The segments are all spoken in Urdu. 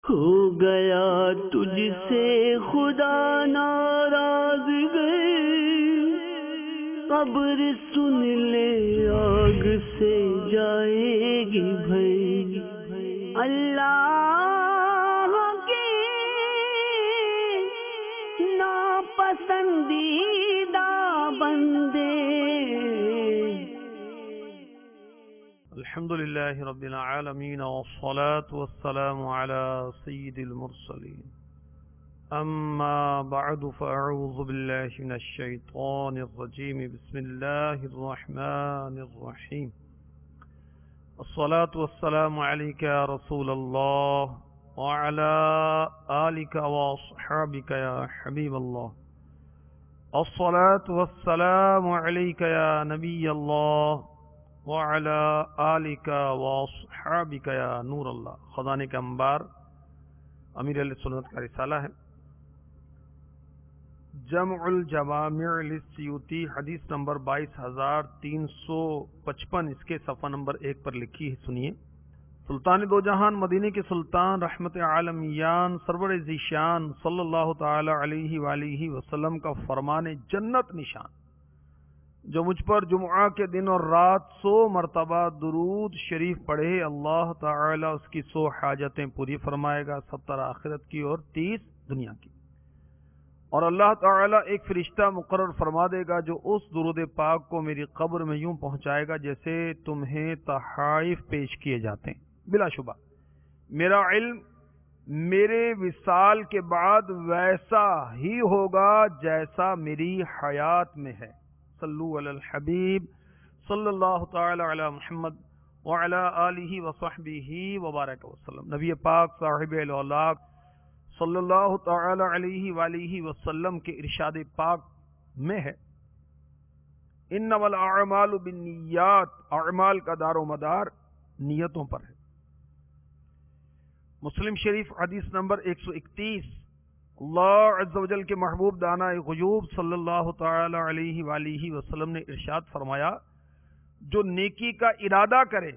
ہو گیا تجھ سے خدا ناراض گئے، قبر سن لے آگ سے جائے گی بھئی، اللہ کی ناپسندیدہ بندے۔ الحمد للہ رب العالمین والصلاة والسلام على سید المرسلین، اما بعد فاعوذ باللہ من الشیطان الرجیم، بسم اللہ الرحمن الرحیم، الصلاة والسلام علیک یا رسول اللہ وعلى آلک واصحابک یا حبیب اللہ، الصلاة والسلام علیک یا نبی اللہ وعلى آلک واصحابک یا نور اللہ۔ خزانے کا انبار امیر اہل سنت کا رسالہ ہے، جمع الجوامع للسیوطی، حدیث نمبر 22,355، اس کے صفحہ نمبر 1 پر لکھی ہے، سنیے۔ سلطان دو جہان، مدینے کے سلطان، رحمت عالمیان، سرور ذیشان صلی اللہ تعالی علیہ وآلہ وسلم کا فرمان جنت نشان، جو مجھ پر جمعہ کے دن اور رات 100 مرتبہ درود شریف پڑھے، اللہ تعالی اس کی 100 حاجتیں پوری فرمائے گا، 70 آخرت کی اور 30 دنیا کی۔ اور اللہ تعالی ایک فرشتہ مقرر فرما دے گا جو اس درود پاک کو میری قبر میں یوں پہنچائے گا جیسے تمہیں تحائف پیش کیے جاتے ہیں۔ بلا شبہ میرا علم میرے وصال کے بعد ویسا ہی ہوگا جیسا میری حیات میں ہے۔ صلو علی الحبیب صلی اللہ تعالی علی محمد وعلی آلہ وصحبہ وبارک وسلم۔ نبی پاک صاحب الاولاق صلی اللہ تعالی علیہ وآلہ وسلم کے ارشاد پاک میں ہے، انما الاعمال بالنیات، اعمال کا دار و مدار نیتوں پر ہے۔ مسلم شریف حدیث نمبر 131، اللہ عز و جل کے محبوب دانہ غیوب صلی اللہ تعالی علیہ وآلہ وسلم نے ارشاد فرمایا، جو نیکی کا ارادہ کرے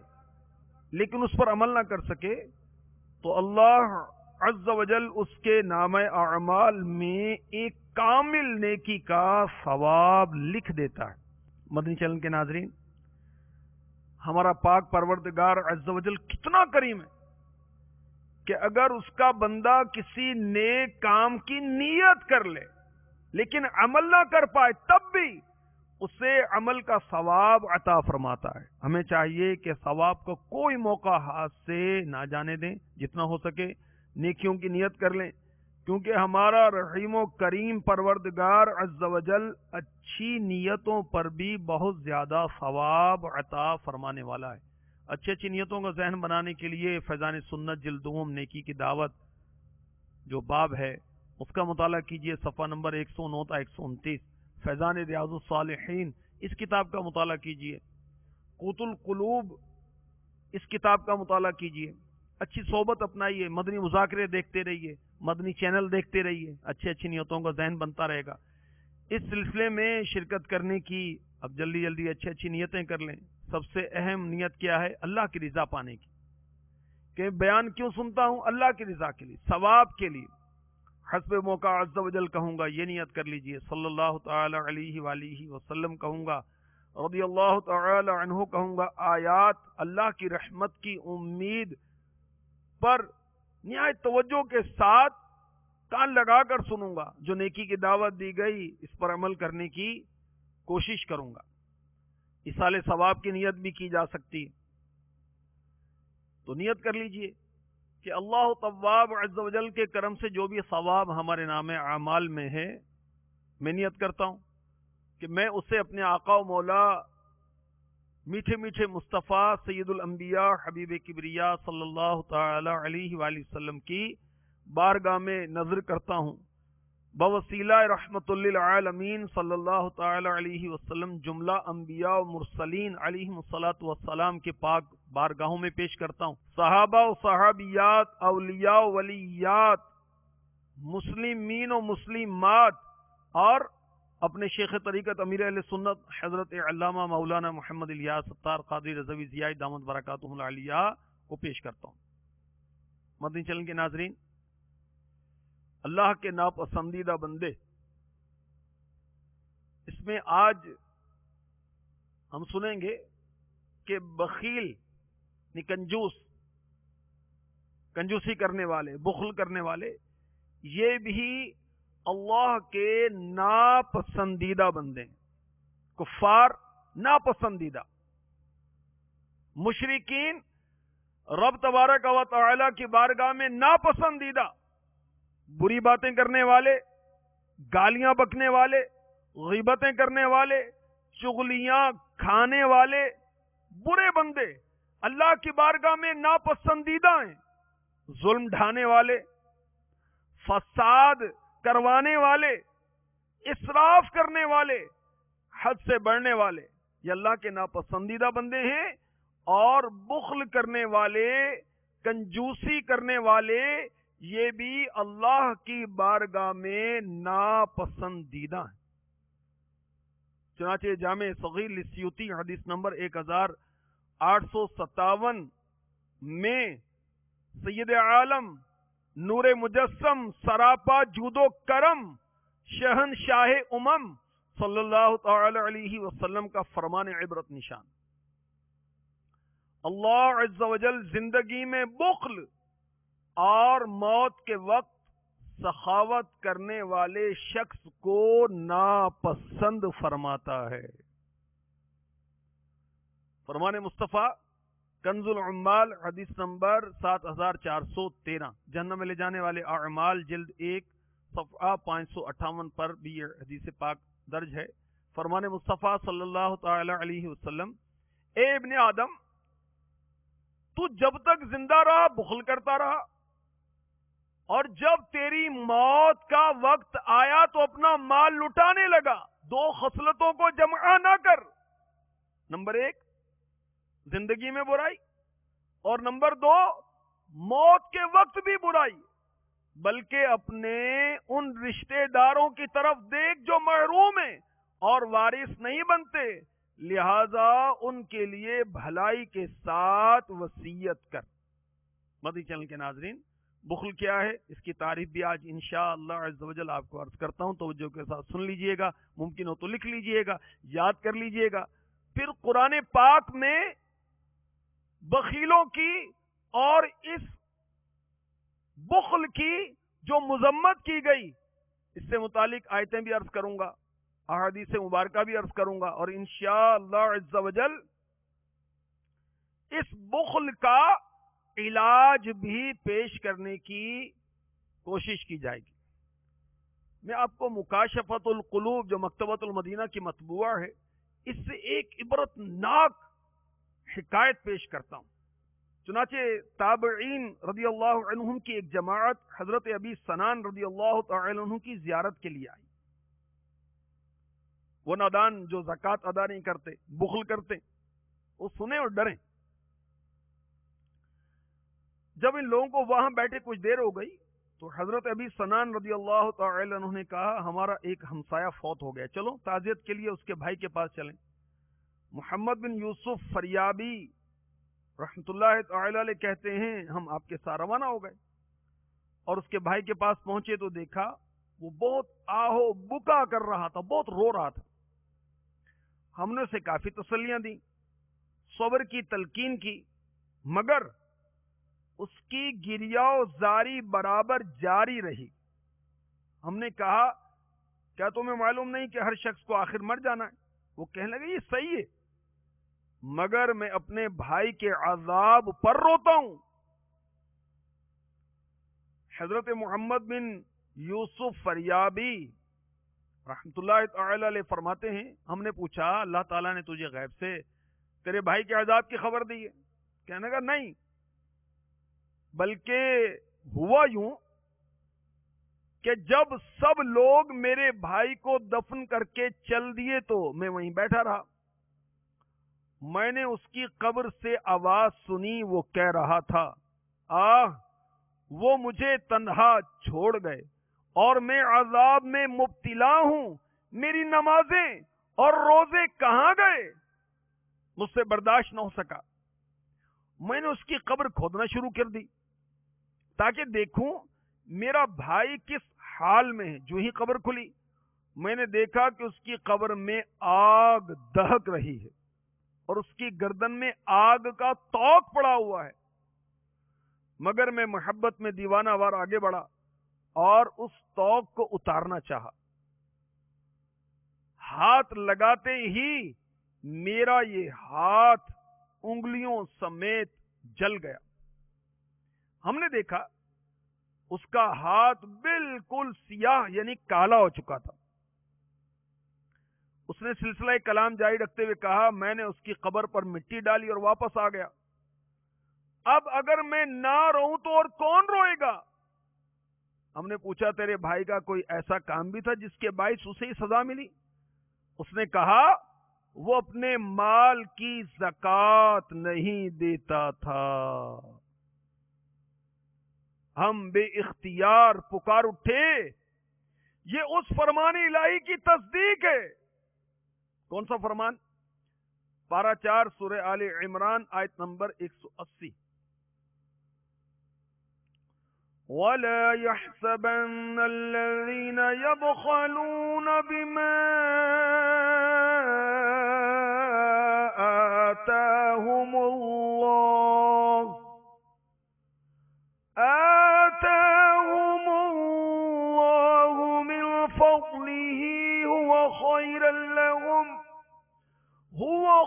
لیکن اس پر عمل نہ کر سکے تو اللہ عز و جل اس کے نامہ اعمال میں ایک کامل نیکی کا ثواب لکھ دیتا ہے۔ مدنی چینل کے ناظرین، ہمارا پاک پروردگار عز و جل کتنا کریم ہے کہ اگر اس کا بندہ کسی نیک کام کی نیت کر لے لیکن عمل نہ کر پائے تب بھی اسے عمل کا ثواب عطا فرماتا ہے۔ ہمیں چاہیے کہ ثواب کو کوئی موقع ہاتھ سے نہ جانے دیں، جتنا ہو سکے نیکیوں کی نیت کر لیں، کیونکہ ہمارا رحیم و کریم پروردگار عز و جل اچھی نیتوں پر بھی بہت زیادہ ثواب عطا فرمانے والا ہے۔ اچھی اچھی نیتوں کا ذہن بنانے کے لیے فیضان سنت جلد دوم نیکی کی دعوت جو باب ہے اس کا مطالعہ کیجئے، صفحہ نمبر 109 تا 129۔ فیضان ریاض الصالحین اس کتاب کا مطالعہ کیجئے، قوت القلوب اس کتاب کا مطالعہ کیجئے، اچھی صحبت اپنائیے، مدنی مذاکرے دیکھتے رہیے، مدنی چینل دیکھتے رہیے، اچھی اچھی نیتوں کا ذہن بنتا رہے گا۔ اس سلسلے میں شرکت کرنے کی اب جلدی جلدی اچھی اچھی نیتیں کر لیں۔ سب سے اہم نیت کیا ہے؟ اللہ کی رضا پانے کی۔ کہ بیان کیوں سنتا ہوں؟ اللہ کی رضا کے لیے، ثواب کے لیے۔ حسب موقع عز و جل کہوں گا یہ نیت کر لیجئے، صلی اللہ تعالی علیہ وآلہ وسلم کہوں گا، رضی اللہ تعالی عنہ کہوں گا، آیات اللہ کی رحمت کی امید پر نہایت توجہ کے ساتھ کان لگا کر سنوں گا، جو نیکی کی دعوت دی گئی اس پر عمل کرنے کی کوشش کروں گا۔ اصال ثواب کی نیت بھی کی جا سکتی ہے، تو نیت کر لیجئے کہ اللہ تواب عز و جل کے کرم سے جو بھی ثواب ہمارے نام اعمال میں ہے، میں نیت کرتا ہوں کہ میں اسے اپنے آقا و مولا میٹھے میٹھے مصطفیٰ سید الانبیاء حبیب کبریا صلی اللہ تعالی علیہ وآلہ وسلم کی بارگاہ میں نظر کرتا ہوں، بوسیلہ رحمت للعالمین صلی اللہ تعالی علیہ وسلم جملہ انبیاء و مرسلین علیہم الصلاۃ والسلام کے پاک بارگاہوں میں پیش کرتا ہوں، صحابہ و صحابیات، اولیاء و ولیات، مسلمین و مسلمات، اور اپنے شیخ طریقت امیر اہل سنت حضرت علامہ مولانا محمد الیاس ستار قادری رضوی ضیاء دامت برکاتہ العالیہ کو پیش کرتا ہوں۔ مدنی چینل کے ناظرین، اللہ کے ناپسندیدہ بندے، اس میں آج ہم سنیں گے کہ بخیل، کنجوسی کرنے والے، بخل کرنے والے، یہ بھی اللہ کے ناپسندیدہ بندے ہیں۔ کفار ناپسندیدہ، مشرکین رب تبارک و تعالی کی بارگاہ میں ناپسندیدہ، بری باتیں کرنے والے، گالیاں بکنے والے، غیبتیں کرنے والے، چغلیاں کھانے والے برے بندے اللہ کی بارگاہ میں ناپسندیدہ ہیں۔ ظلم ڈھانے والے، فساد کروانے والے، اسراف کرنے والے، حد سے بڑھنے والے، یہ اللہ کے ناپسندیدہ بندے ہیں۔ اور بخل کرنے والے، کنجوسی کرنے والے، یہ بھی اللہ کی بارگاہ میں ناپسندیدہ ہیں۔ چنانچہ جامع صغیر للسیوطی حدیث نمبر 1857 میں سید عالم، نور مجسم، سراپا جود و کرم، شہنشاہ امم صلی اللہ تعالی علیہ وسلم کا فرمان عبرت نشان، اللہ عز و جل زندگی میں بخل اور موت کے وقت سخاوت کرنے والے شخص کو ناپسند فرماتا ہے۔ فرمان مصطفیٰ کنز العمال حدیث نمبر 7413، جہنم میں لے جانے والے اعمال جلد 1 صفحہ 558 پر بھی یہ حدیث پاک درج ہے۔ فرمان مصطفیٰ صلی اللہ تعالی علیہ وسلم، اے ابن آدم، تو جب تک زندہ رہا بخل کرتا رہا، اور جب تیری موت کا وقت آیا تو اپنا مال لٹانے لگا۔ دو خصلتوں کو جمع نہ کر، نمبر 1 زندگی میں برائی، اور نمبر 2 موت کے وقت بھی برائی، بلکہ اپنے ان رشتہ داروں کی طرف دیکھ جو محروم ہیں اور وارث نہیں بنتے، لہذا ان کے لیے بھلائی کے ساتھ وصیت کر۔ مدنی چینل کے ناظرین، بخل کیا ہے، اس کی تعریف بھی آج انشاءاللہ عز و جل آپ کو عرض کرتا ہوں، توجہ کے ساتھ سن لیجئے گا، ممکن ہو تو لکھ لیجئے گا، یاد کر لیجئے گا۔ پھر قرآن پاک میں بخیلوں کی اور اس بخل کی جو مذمت کی گئی، اس سے متعلق آیتیں بھی عرض کروں گا، احادیث مبارکہ بھی عرض کروں گا، اور انشاءاللہ عز و جل اس بخل کا علاج بھی پیش کرنے کی کوشش کی جائے گی۔ میں آپ کو مکاشفت القلوب جو مکتبۃ المدینہ کی مطبوعہ ہے، اس سے ایک عبرت ناک حکایت پیش کرتا ہوں۔ چنانچہ تابعین رضی اللہ عنہم کی ایک جماعت حضرت ابی سنان رضی اللہ تعالی عنہ کی زیارت کے لیے آئی۔ وہ نادان جو زکوٰۃ ادا نہیں کرتے، بخل کرتے، وہ سنیں اور ڈریں۔ جب ان لوگوں کو وہاں بیٹھے کچھ دیر ہو گئی تو حضرت ابی سنان رضی اللہ تعالی عنہ نے کہا، ہمارا ایک ہمسایہ فوت ہو گیا، چلو تعزیت کے لیے اس کے بھائی کے پاس چلیں۔ محمد بن یوسف فریابی رحمت اللہ تعالی علیہ کہتے ہیں، ہم آپ کے ساتھ روانہ ہو گئے اور اس کے بھائی کے پاس پہنچے تو دیکھا وہ بہت آہو بکا کر رہا تھا، بہت رو رہا تھا۔ ہم نے اسے کافی تسلیاں دی، صبر کی تلقین کی، مگر اس کی گریہ و زاری برابر جاری رہی۔ ہم نے کہا، کیا تمہیں معلوم نہیں کہ ہر شخص کو آخر مر جانا ہے؟ وہ کہنے لگے، یہ صحیح ہے، مگر میں اپنے بھائی کے عذاب پر روتا ہوں۔ حضرت محمد بن یوسف فریابی رحمت اللہ تعالی علیہ فرماتے ہیں، ہم نے پوچھا، اللہ تعالیٰ نے تجھے غیب سے تیرے بھائی کے عذاب کی خبر دی ہے؟ کہنے لگا، نہیں، بلکہ ہوا یوں کہ جب سب لوگ میرے بھائی کو دفن کر کے چل دیے تو میں وہیں بیٹھا رہا۔ میں نے اس کی قبر سے آواز سنی، وہ کہہ رہا تھا، آہ وہ مجھے تنہا چھوڑ گئے اور میں عذاب میں مبتلا ہوں، میری نمازیں اور روزے کہاں گئے؟ مجھ سے برداشت نہ ہو سکا، میں نے اس کی قبر کھودنا شروع کر دی۔ تاکہ دیکھوں میرا بھائی کس حال میں ہے۔ جو ہی قبر کھلی میں نے دیکھا کہ اس کی قبر میں آگ دہک رہی ہے اور اس کی گردن میں آگ کا توق پڑا ہوا ہے، مگر میں محبت میں دیوانہ وار آگے بڑھا اور اس توق کو اتارنا چاہا۔ ہاتھ لگاتے ہی میرا یہ ہاتھ انگلیوں سمیت جل گیا۔ ہم نے دیکھا اس کا ہاتھ بالکل سیاہ یعنی کالا ہو چکا تھا۔ اس نے سلسلہ کلام جاری رکھتے ہوئے کہا، میں نے اس کی قبر پر مٹی ڈالی اور واپس آ گیا۔ اب اگر میں نہ روؤں تو اور کون روئے گا؟ ہم نے پوچھا تیرے بھائی کا کوئی ایسا کام بھی تھا جس کے باعث اسے ہی سزا ملی؟ اس نے کہا وہ اپنے مال کی زکات نہیں دیتا تھا۔ ہم بے اختیار پکار اٹھے، یہ اس فرمان الہی کی تصدیق ہے۔ کون سا فرمان؟ پارہ 4 سورہ آل عمران آیت نمبر 180۔ وَلَا يَحْسَبَنَّ الَّذِينَ يَبْخَلُونَ بِمَا آتَاهُمُ اللَّهُ مِنْ فَضْلِهِ هُوَ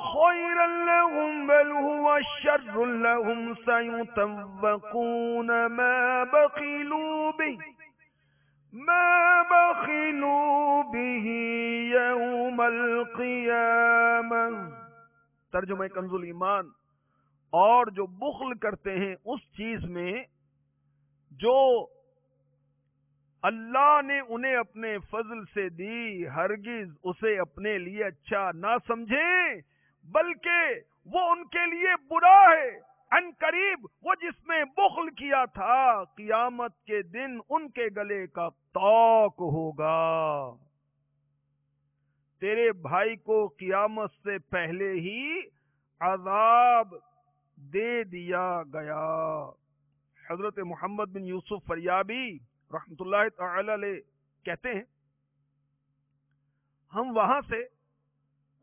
خَيْرًا لَهُمْ بَلْ هُوَ شَرٌّ لَهُمْ سَيُطَوَّقُونَ مَا بَخِلُوا بِهِ يَوْمَ الْقِيَامَةِ۔ ترجمہ کنز الایمان، اور جو بخل کرتے ہیں اس چیز میں جو اللہ نے انہیں اپنے فضل سے دی، ہرگز اسے اپنے لیے اچھا نہ سمجھیں بلکہ وہ ان کے لیے برا ہے۔ ان قریب وہ جس نے بخل کیا تھا قیامت کے دن ان کے گلے کا طوق ہوگا۔ تیرے بھائی کو قیامت سے پہلے ہی عذاب دے دیا گیا۔ حضرت محمد بن یوسف فریابی رحمت اللہ تعالی علیہ کہتے ہیں، ہم وہاں سے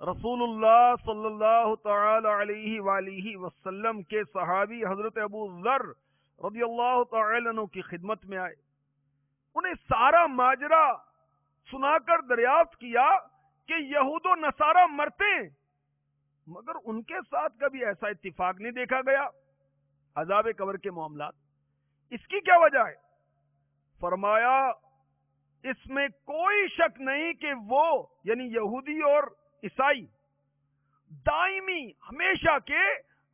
رسول اللہ صلی اللہ تعالی علیہ وآلہ وسلم کے صحابی حضرت ابو ذر رضی اللہ تعالی عنہ کی خدمت میں آئے۔ انہیں سارا ماجرا سنا کر دریافت کیا کہ یہود و نصارہ مرتے ہیں، مگر ان کے ساتھ کبھی ایسا اتفاق نہیں دیکھا گیا۔ عذاب قبر کے معاملات، اس کی کیا وجہ ہے؟ فرمایا اس میں کوئی شک نہیں کہ وہ یعنی یہودی اور عیسائی دائمی ہمیشہ کے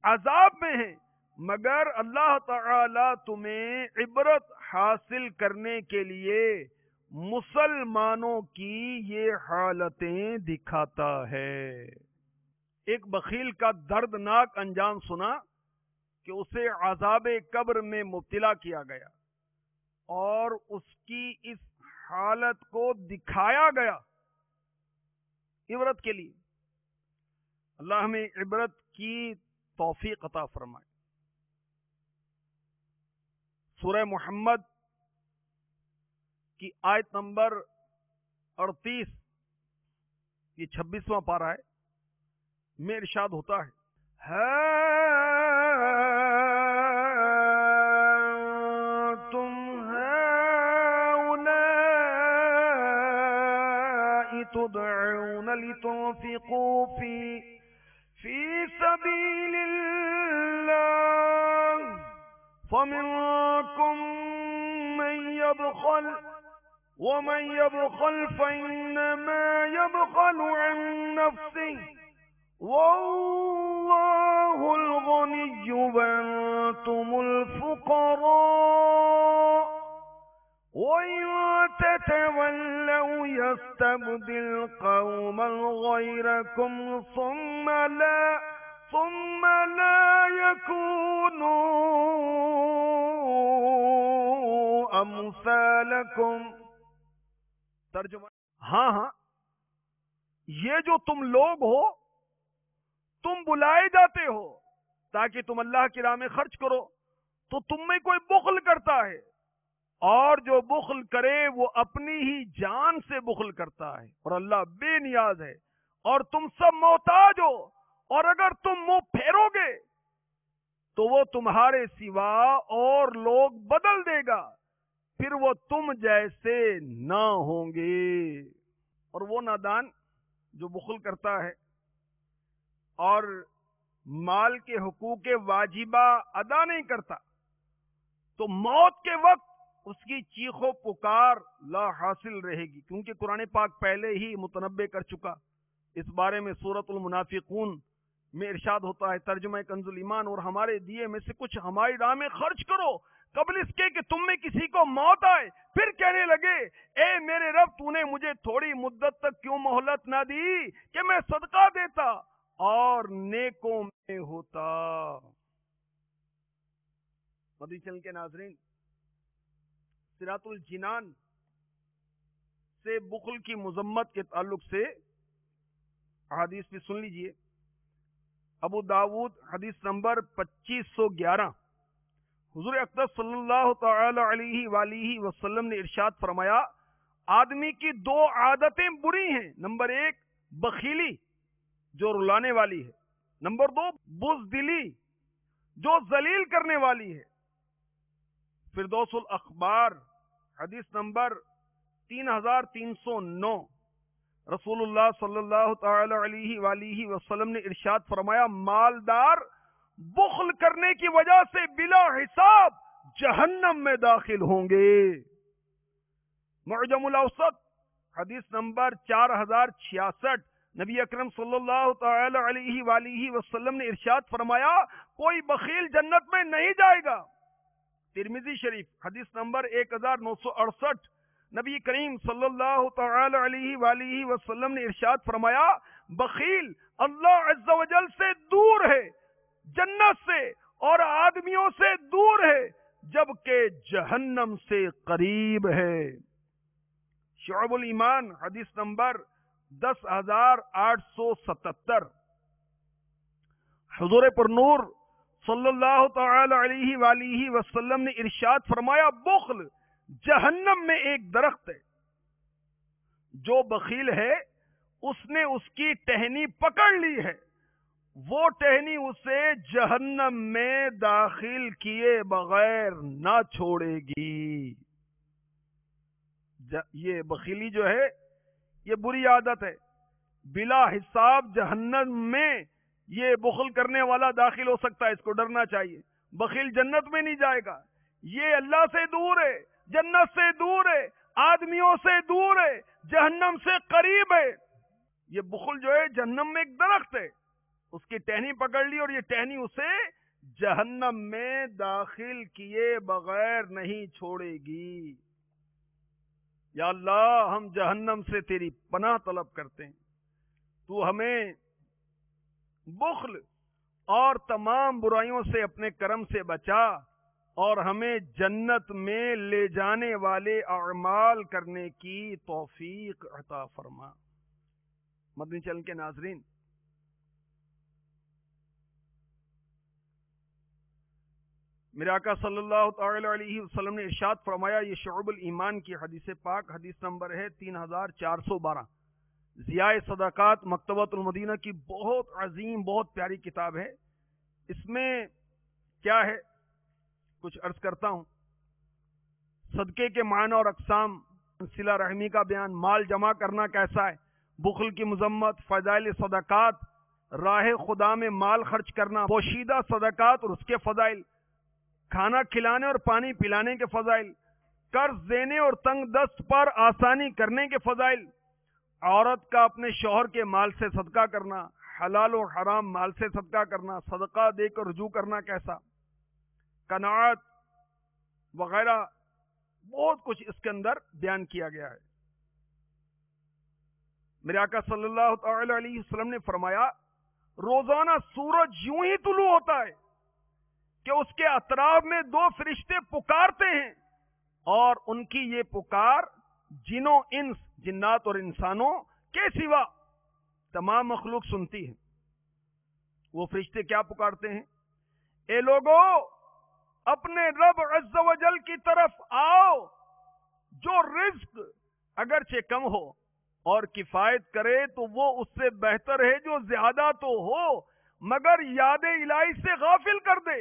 عذاب میں ہیں، مگر اللہ تعالی تمہیں عبرت حاصل کرنے کے لیے مسلمانوں کی یہ حالتیں دکھاتا ہے۔ ایک بخیل کا دردناک انجام سنا کہ اسے عذاب قبر میں مبتلا کیا گیا اور اس کی اس حالت کو دکھایا گیا عبرت کے لیے۔ اللہ ہمیں عبرت کی توفیق عطا فرمائے۔ سورہ محمد کی آیت نمبر 38، یہ 26واں پارہ ہے، میں ارشاد ہوتا ہے، تدعون لتنفقوا في سبيل الله فمنكم من يبخل ومن يبخل فإنما يبخل عن نفسه والله الغني وأنتم الفقراء وَإِن تَتَوَلَّوْا يَسْتَبْدِلْ قَوْمًا غَيْرَكُمْ ثُمَّ لَا يَكُونُوا أَمْثَالَكُمْ۔ ترجمہ، ہاں یہ جو تم لوگ ہو تم بلائے جاتے ہو تاکہ تم اللہ کی راہ میں خرچ کرو، تو تم میں کوئی بخل کرتا ہے، اور جو بخل کرے وہ اپنی ہی جان سے بخل کرتا ہے، اور اللہ بے نیاز ہے اور تم سب محتاج ہو، اور اگر تم منہ پھیرو گے تو وہ تمہارے سوا اور لوگ بدل دے گا، پھر وہ تم جیسے نہ ہوں گے۔ اور وہ نادان جو بخل کرتا ہے اور مال کے حقوق واجبہ ادا نہیں کرتا، تو موت کے وقت اس کی چیخ و پکار لا حاصل رہے گی، کیونکہ قرآن پاک پہلے ہی متنبع کر چکا اس بارے میں۔ سورۃ المنافقون میں ارشاد ہوتا ہے، ترجمہ کنز الایمان، اور ہمارے دیے میں سے کچھ ہماری راہ میں خرچ کرو قبل اس کے کہ تم میں کسی کو موت آئے، پھر کہنے لگے اے میرے رب تو نے مجھے تھوڑی مدت تک کیوں مہلت نہ دی کہ میں صدقہ دیتا اور نیکوں میں ہوتا۔ مدنی چینل کے ناظرین، صراط الجنان سے بخل کی مذمت کے تعلق سے حدیث بھی سن لیجئے۔ ابو داود حدیث نمبر 2511، حضور اقدس صلی اللہ تعالی علیہ وآلہ وسلم نے ارشاد فرمایا، آدمی کی دو عادتیں بری ہیں، نمبر 1 بخیلی جو رلانے والی ہے، نمبر 2 بزدلی جو ذلیل کرنے والی ہے۔ فردوس الاخبار حدیث نمبر 3309، رسول اللہ صلی اللہ تعالی علیہ وآلہ وسلم نے ارشاد فرمایا، مالدار بخل کرنے کی وجہ سے بلا حساب جہنم میں داخل ہوں گے۔ معجم الاوسط حدیث نمبر 4066، نبی اکرم صلی اللہ تعالی علیہ وآلہ وسلم نے ارشاد فرمایا، کوئی بخیل جنت میں نہیں جائے گا۔ ترمذی شریف حدیث نمبر 1968، نبی کریم صلی اللہ تعالی علیہ وآلہ وسلم نے ارشاد فرمایا، بخیل اللہ عز و جل سے دور ہے، جنت سے اور آدمیوں سے دور ہے، جبکہ جہنم سے قریب ہے۔ شعب الایمان حدیث نمبر 10877، حضور پر نور صلی اللہ تعالی علیہ وآلہ وسلم نے ارشاد فرمایا، بخل جہنم میں ایک درخت ہے، جو بخیل ہے اس نے اس کی ٹہنی پکڑ لی ہے، وہ ٹہنی اسے جہنم میں داخل کیے بغیر نہ چھوڑے گی۔ یہ بخیلی جو ہے یہ بری عادت ہے، بلا حساب جہنم میں یہ بخل کرنے والا داخل ہو سکتا ہے، اس کو ڈرنا چاہیے۔ بخیل جنت میں نہیں جائے گا، یہ اللہ سے دور ہے، جنت سے دور ہے، آدمیوں سے دور ہے، جہنم سے قریب ہے۔ یہ بخل جو ہے جہنم میں ایک درخت ہے، اس کی ٹہنی پکڑ لی اور یہ ٹہنی اسے جہنم میں داخل کیے بغیر نہیں چھوڑے گی۔ یا اللہ، ہم جہنم سے تیری پناہ طلب کرتے ہیں، تو ہمیں بخل اور تمام برائیوں سے اپنے کرم سے بچا اور ہمیں جنت میں لے جانے والے اعمال کرنے کی توفیق عطا فرما۔ مدنی چینل کے ناظرین، میرے آقا صلی اللہ تعالی علیہ وسلم نے ارشاد فرمایا، یہ شعب الایمان کی حدیث پاک حدیث نمبر ہے 3412، ضیاء صدقات مکتبۃ المدینہ کی بہت عظیم بہت پیاری کتاب ہے۔ اس میں کیا ہے کچھ عرض کرتا ہوں۔ صدقے کے معنی اور اقسام، صلہ رحمی کا بیان، مال جمع کرنا کیسا ہے، بخل کی مذمت، فضائل صدقات، راہ خدا میں مال خرچ کرنا، پوشیدہ صدقات اور اس کے فضائل، کھانا کھلانے اور پانی پلانے کے فضائل، قرض دینے اور تنگ دست پر آسانی کرنے کے فضائل، عورت کا اپنے شوہر کے مال سے صدقہ کرنا، حلال و حرام مال سے صدقہ کرنا، صدقہ دے کر رجوع کرنا کیسا، قناعت وغیرہ بہت کچھ اس کے اندر بیان کیا گیا ہے۔ میرے آقا صلی اللہ تعالی علیہ وسلم نے فرمایا، روزانہ سورج یوں ہی طلوع ہوتا ہے کہ اس کے اطراف میں 2 فرشتے پکارتے ہیں، اور ان کی یہ پکار جنوں، انس، جنات اور انسانوں کے سوا تمام مخلوق سنتی ہے۔ وہ فرشتے کیا پکارتے ہیں؟ اے لوگو، اپنے رب عز و جل کی طرف آؤ، جو رزق اگرچہ کم ہو اور کفایت کرے تو وہ اس سے بہتر ہے جو زیادہ تو ہو مگر یاد الہی سے غافل کر دے۔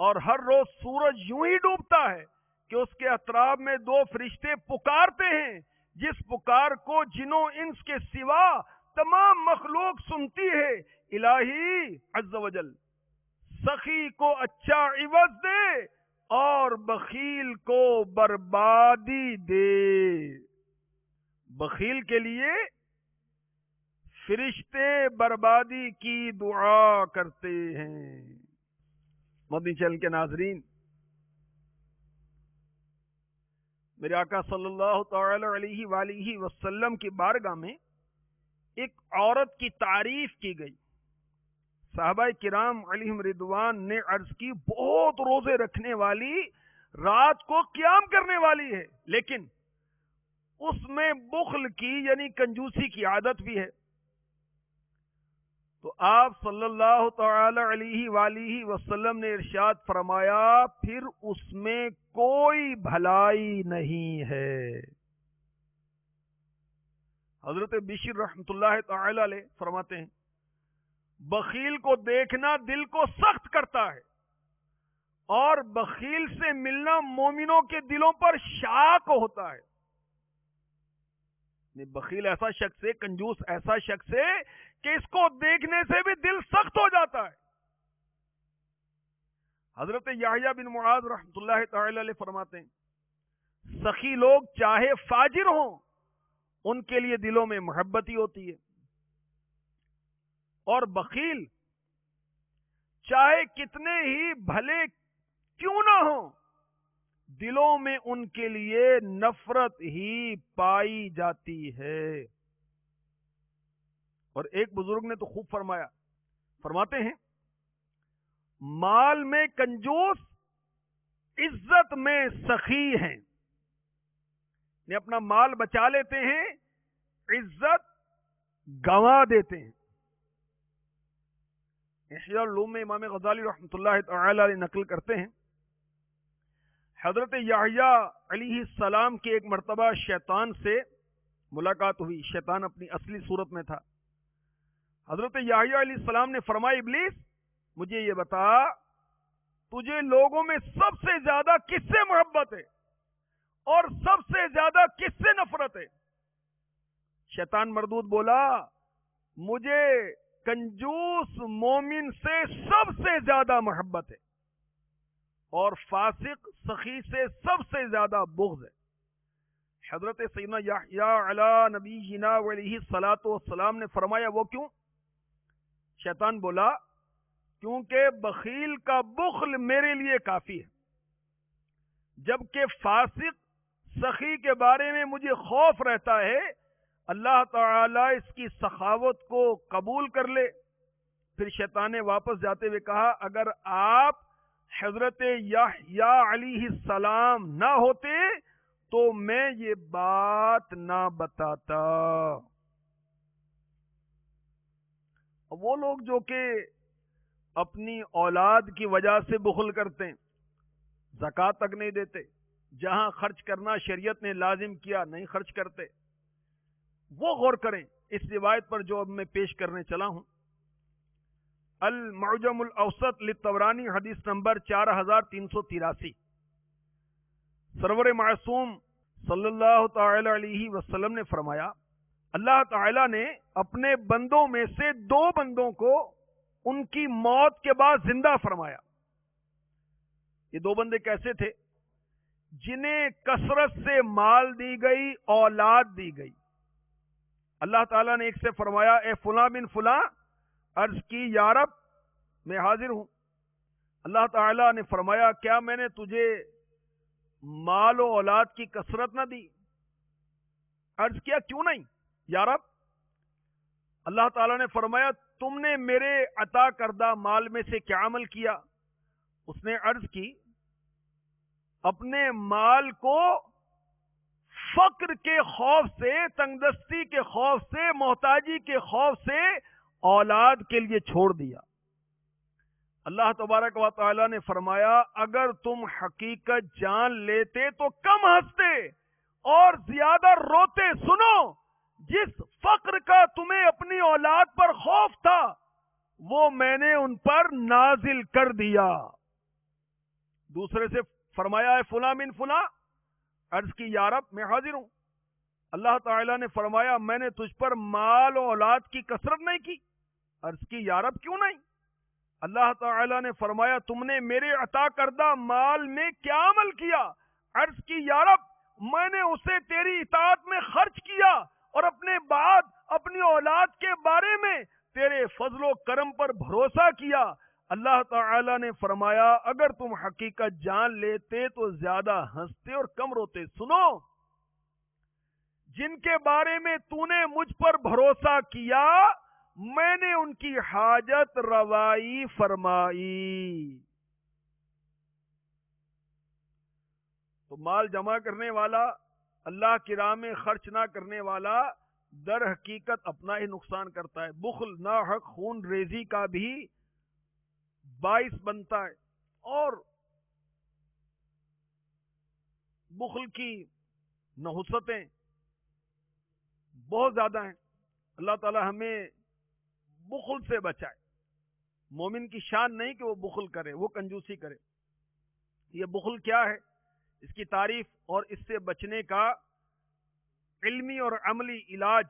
اور ہر روز سورج یوں ہی ڈوبتا ہے کہ اس کے اطراف میں دو فرشتے پکارتے ہیں، جس پکار کو جنوں انس کے سوا تمام مخلوق سنتی ہے۔ الہی عز و جل سخی کو اچھا عوض دے اور بخیل کو بربادی دے۔ بخیل کے لیے فرشتے بربادی کی دعا کرتے ہیں۔ مدنی چینل کے ناظرین، میرے آقا صلی اللہ تعالی علیہ وآلہ وسلم کی بارگاہ میں ایک عورت کی تعریف کی گئی۔ صحابہ کرام علیہم رضوان نے عرض کی، بہت روزے رکھنے والی، رات کو قیام کرنے والی ہے، لیکن اس میں بخل کی یعنی کنجوسی کی عادت بھی ہے۔ تو آپ صلی اللہ تعالی علیہ وآلہ وسلم نے ارشاد فرمایا، پھر اس میں کوئی بھلائی نہیں ہے۔ حضرت بشر رحمت اللہ تعالی علیہ فرماتے ہیں، بخیل کو دیکھنا دل کو سخت کرتا ہے اور بخیل سے ملنا مومنوں کے دلوں پر شاق ہوتا ہے۔ بخیل ایسا شخص ہے، کنجوس ایسا شخص ہے کہ اس کو دیکھنے سے بھی دل سخت ہو جاتا ہے۔ حضرت یحییٰ بن معاذ رحمت اللہ تعالی علیہ فرماتے ہیں، سخی لوگ چاہے فاجر ہوں ان کے لیے دلوں میں محبت ہی ہوتی ہے، اور بخیل چاہے کتنے ہی بھلے کیوں نہ ہوں دلوں میں ان کے لیے نفرت ہی پائی جاتی ہے۔ اور ایک بزرگ نے تو خوب فرمایا، فرماتے ہیں، مال میں کنجوس عزت میں سخی ہیں، نے اپنا مال بچا لیتے ہیں، عزت گنوا دیتے ہیں۔ احیاء العلوم میں امام غزالی رحمۃ اللہ تعالی علیہ نقل کرتے ہیں، حضرت یحییٰ علیہ السلام کی ایک مرتبہ شیطان سے ملاقات ہوئی۔ شیطان اپنی اصلی صورت میں تھا۔ حضرت یحییٰ علیہ السلام نے فرمایا، ابلیس مجھے یہ بتا، تجھے لوگوں میں سب سے زیادہ کس سے محبت ہے اور سب سے زیادہ کس سے نفرت ہے؟ شیطان مردود بولا، مجھے کنجوس مومن سے سب سے زیادہ محبت ہے اور فاسق سخی سے سب سے زیادہ بغض ہے۔ حضرت سیدنا یحییٰ علی نبینا علیہ الصلوۃ والسلام نے فرمایا، وہ کیوں؟ شیطان بولا، کیونکہ بخیل کا بخل میرے لیے کافی ہے، جبکہ فاسق سخی کے بارے میں مجھے خوف رہتا ہے اللہ تعالی اس کی سخاوت کو قبول کر لے۔ پھر شیطان نے واپس جاتے ہوئے کہا، اگر آپ حضرت یحییٰ علیہ السلام نہ ہوتے تو میں یہ بات نہ بتاتا۔ وہ لوگ جو کہ اپنی اولاد کی وجہ سے بخل کرتے ہیں، زکوٰۃ تک نہیں دیتے، جہاں خرچ کرنا شریعت نے لازم کیا نہیں خرچ کرتے، وہ غور کریں اس روایت پر جو اب میں پیش کرنے چلا ہوں۔ المعجم الاوسط للطبرانی حدیث نمبر 4383۔ سرور معصوم صلی اللہ تعالی علیہ وسلم نے فرمایا، اللہ تعالی نے اپنے بندوں میں سے دو بندوں کو ان کی موت کے بعد زندہ فرمایا۔ یہ دو بندے کیسے تھے؟ جنہیں کثرت سے مال دی گئی، اولاد دی گئی۔ اللہ تعالیٰ نے ایک سے فرمایا، اے فلاں بن فلاں، عرض کی یا رب میں حاضر ہوں۔ اللہ تعالیٰ نے فرمایا، کیا میں نے تجھے مال و اولاد کی کثرت نہ دی؟ عرض کیا کیوں نہیں یا رب؟ اللہ تعالیٰ نے فرمایا، تم نے میرے عطا کردہ مال میں سے کیا عمل کیا؟ اس نے عرض کی، اپنے مال کو فقر کے خوف سے، تنگدستی کے خوف سے، محتاجی کے خوف سے اولاد کے لیے چھوڑ دیا۔ اللہ تبارک و تعالی نے فرمایا اگر تم حقیقت جان لیتے تو کم ہنستے اور زیادہ روتے. سنو، جس فقر کا تمہیں اپنی اولاد پر خوف تھا وہ میں نے ان پر نازل کر دیا. دوسرے سے فرمایا ہے فلاں من فلاں، عرض کی یا رب میں حاضر ہوں. اللہ تعالیٰ نے فرمایا میں نے تجھ پر مال و اولاد کی کثرت نہیں کی. عرض کی یا رب کیوں نہیں؟ اللہ تعالیٰ نے فرمایا تم نے میرے عطا کردہ مال میں کیا عمل کیا؟ عرض کی یا رب میں نے اسے تیری اطاعت میں خرچ کیا اور اپنے بعد اپنی اولاد کے بارے میں تیرے فضل و کرم پر بھروسہ کیا. اللہ تعالیٰ نے فرمایا اگر تم حقیقت جان لیتے تو زیادہ ہنستے اور کم روتے. سنو، جن کے بارے میں تو نے مجھ پر بھروسہ کیا میں نے ان کی حاجت روائی فرمائی. تو مال جمع کرنے والا، اللہ کی راہ میں خرچ نہ کرنے والا در حقیقت اپنا ہی نقصان کرتا ہے. بخل ناحق خون ریزی کا بھی باعث بنتا ہے، اور بخل کی نحوستیں بہت زیادہ ہیں. اللہ تعالی ہمیں بخل سے بچائے. مومن کی شان نہیں کہ وہ بخل کرے، وہ کنجوسی کرے. یہ بخل کیا ہے، اس کی تعریف اور اس سے بچنے کا علمی اور عملی علاج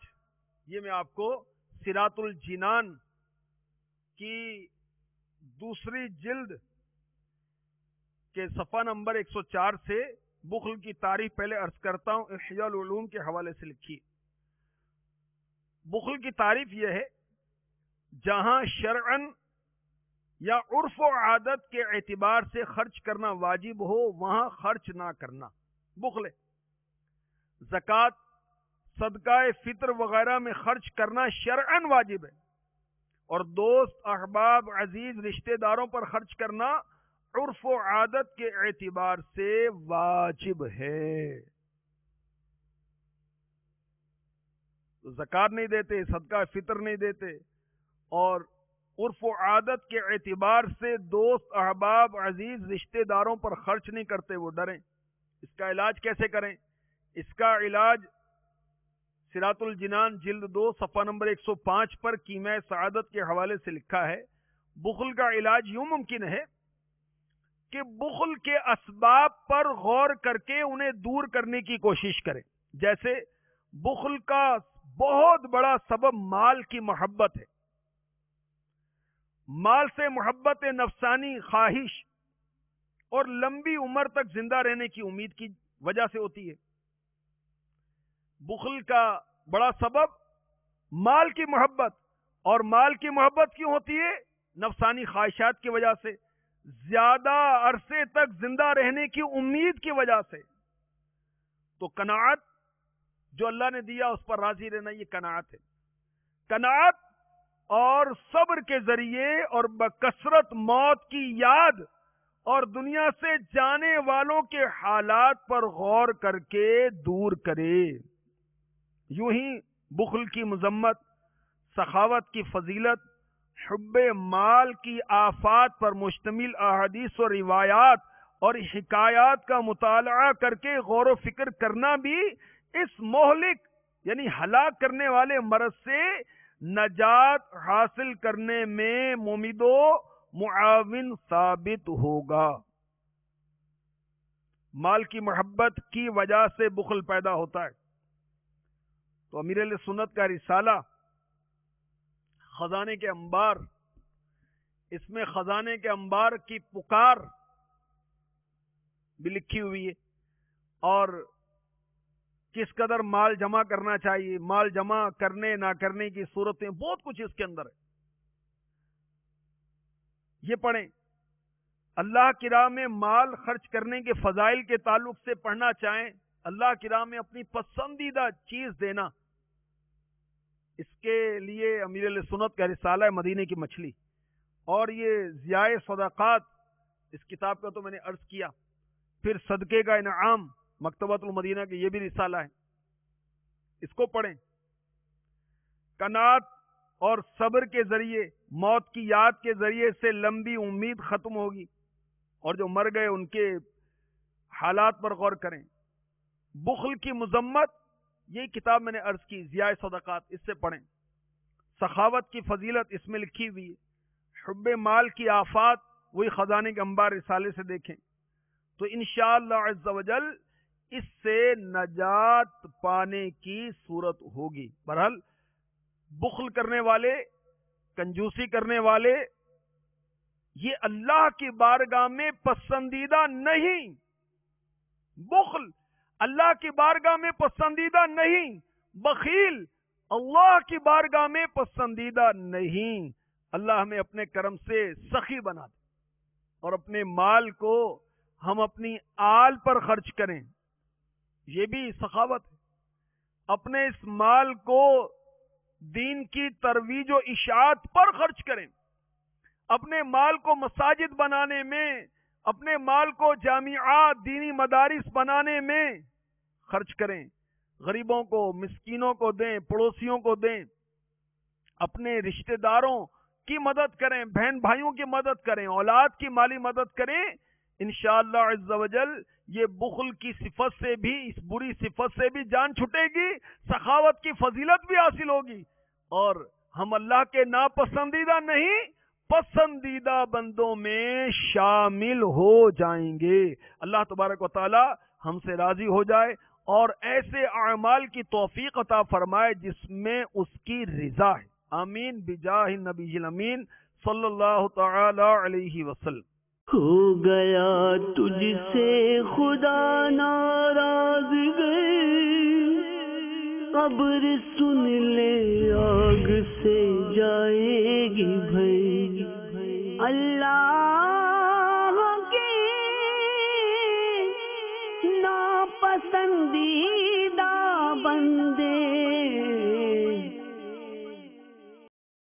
یہ میں آپ کو صراط الجنان کی دوسری جلد کے صفحہ نمبر 104 سے بخل کی تعریف پہلے عرض کرتا ہوں. احیاء العلوم کے حوالے سے لکھی. بخل کی تعریف یہ ہے جہاں شرعن یا عرف و عادت کے اعتبار سے خرچ کرنا واجب ہو وہاں خرچ نہ کرنا بخل ہے. زکوٰۃ، صدقہ فطر وغیرہ میں خرچ کرنا شرعن واجب ہے، اور دوست، احباب، عزیز رشتہ داروں پر خرچ کرنا عرف و عادت کے اعتبار سے واجب ہے. زکوٰۃ نہیں دیتے، صدقہ فطر نہیں دیتے، اور عرف و عادت کے اعتبار سے دوست، احباب، عزیز رشتہ داروں پر خرچ نہیں کرتے، وہ ڈریں. اس کا علاج کیسے کریں؟ اس کا علاج صراط الجنان جلد 2 صفحہ نمبر 105 پر کیمیائے سعادت کے حوالے سے لکھا ہے. بخل کا علاج یوں ممکن ہے کہ بخل کے اسباب پر غور کر کے انہیں دور کرنے کی کوشش کریں. جیسے بخل کا بہت بڑا سبب مال کی محبت ہے. مال سے محبت نفسانی خواہش اور لمبی عمر تک زندہ رہنے کی امید کی وجہ سے ہوتی ہے. بخل کا بڑا سبب مال کی محبت، اور مال کی محبت کیوں ہوتی ہے؟ نفسانی خواہشات کی وجہ سے، زیادہ عرصے تک زندہ رہنے کی امید کی وجہ سے. تو قناعت جو اللہ نے دیا اس پر راضی رہنا، یہ قناعت ہے. قناعت اور صبر کے ذریعے اور بکثرت موت کی یاد اور دنیا سے جانے والوں کے حالات پر غور کر کے دور کرے. یوں ہی بخل کی مذمت، سخاوت کی فضیلت، حب مال کی آفات پر مشتمل احادیث و روایات اور حکایات کا مطالعہ کر کے غور و فکر کرنا بھی اس مہلک یعنی ہلاک کرنے والے مرض سے نجات حاصل کرنے میں ممید و معاون ثابت ہوگا. مال کی محبت کی وجہ سے بخل پیدا ہوتا ہے. تو امیر اہل سنت کا رسالہ خزانے کے انبار، اس میں خزانے کے انبار کی پکار بھی لکھی ہوئی ہے، اور کس قدر مال جمع کرنا چاہیے، مال جمع کرنے نہ کرنے کی صورتیں، بہت کچھ اس کے اندر ہے. یہ پڑھیں. اللہ کی راہ میں مال خرچ کرنے کے فضائل کے تعلق سے پڑھنا چاہیں، اللہ کی راہ میں اپنی پسندیدہ چیز دینا. اس کے لیے امیر علیہ سنت کا رسالہ ہے مدینے کی مچھلی، اور یہ ضیاء صدقات اس کتاب کا تو میں نے عرض کیا. پھر صدقے کا انعام مکتبۃ المدینہ کے یہ بھی رسالہ ہے، اس کو پڑھیں. قناعت اور صبر کے ذریعے، موت کی یاد کے ذریعے سے لمبی امید ختم ہوگی، اور جو مر گئے ان کے حالات پر غور کریں۔ بخل کی مذمت، یہ کتاب میں نے عرض کی ضیاء صدقات، اس سے پڑھیں۔ سخاوت کی فضیلت اس میں لکھی ہوئی ہے۔ حب مال کی آفات، وہی خزانے کے انبار رسالے سے دیکھیں۔ تو انشاءاللہ عز و جل اس سے نجات پانے کی صورت ہوگی۔ بہرحال بخل کرنے والے، کنجوسی کرنے والے، یہ اللہ کی بارگاہ میں پسندیدہ نہیں۔ بخل اللہ کی بارگاہ میں پسندیدہ نہیں، بخیل اللہ کی بارگاہ میں پسندیدہ نہیں۔ اللہ ہمیں اپنے کرم سے سخی بنا دے اور اپنے مال کو ہم اپنی آل پر خرچ کریں، یہ بھی سخاوت ہے۔ اپنے اس مال کو دین کی ترویج و اشاعت پر خرچ کریں، اپنے مال کو مساجد بنانے میں، اپنے مال کو جامعات، دینی مدارس بنانے میں خرچ کریں، غریبوں کو، مسکینوں کو دیں، پڑوسیوں کو دیں، اپنے رشتہ داروں کی مدد کریں، بہن بھائیوں کی مدد کریں، اولاد کی مالی مدد کریں۔ انشاءاللہ عز و جل یہ بخل کی صفت سے بھی، اس بری صفت سے بھی جان چھٹے گی، سخاوت کی فضیلت بھی حاصل ہوگی، اور ہم اللہ کے ناپسندیدہ نہیں، پسندیدہ بندوں میں شامل ہو جائیں گے۔ اللہ تبارک و تعالی ہم سے راضی ہو جائے اور ایسے اعمال کی توفیق عطا فرمائے جس میں اس کی رضا ہے۔ آمین بجاہ النبی الامین صلی اللہ تعالی علیہ وسلم۔ ہو گیا تجھ سے خدا ناراض گئے، قبر سن لے آگ سے جائے گی بھائی، اللہ کی ناپسندی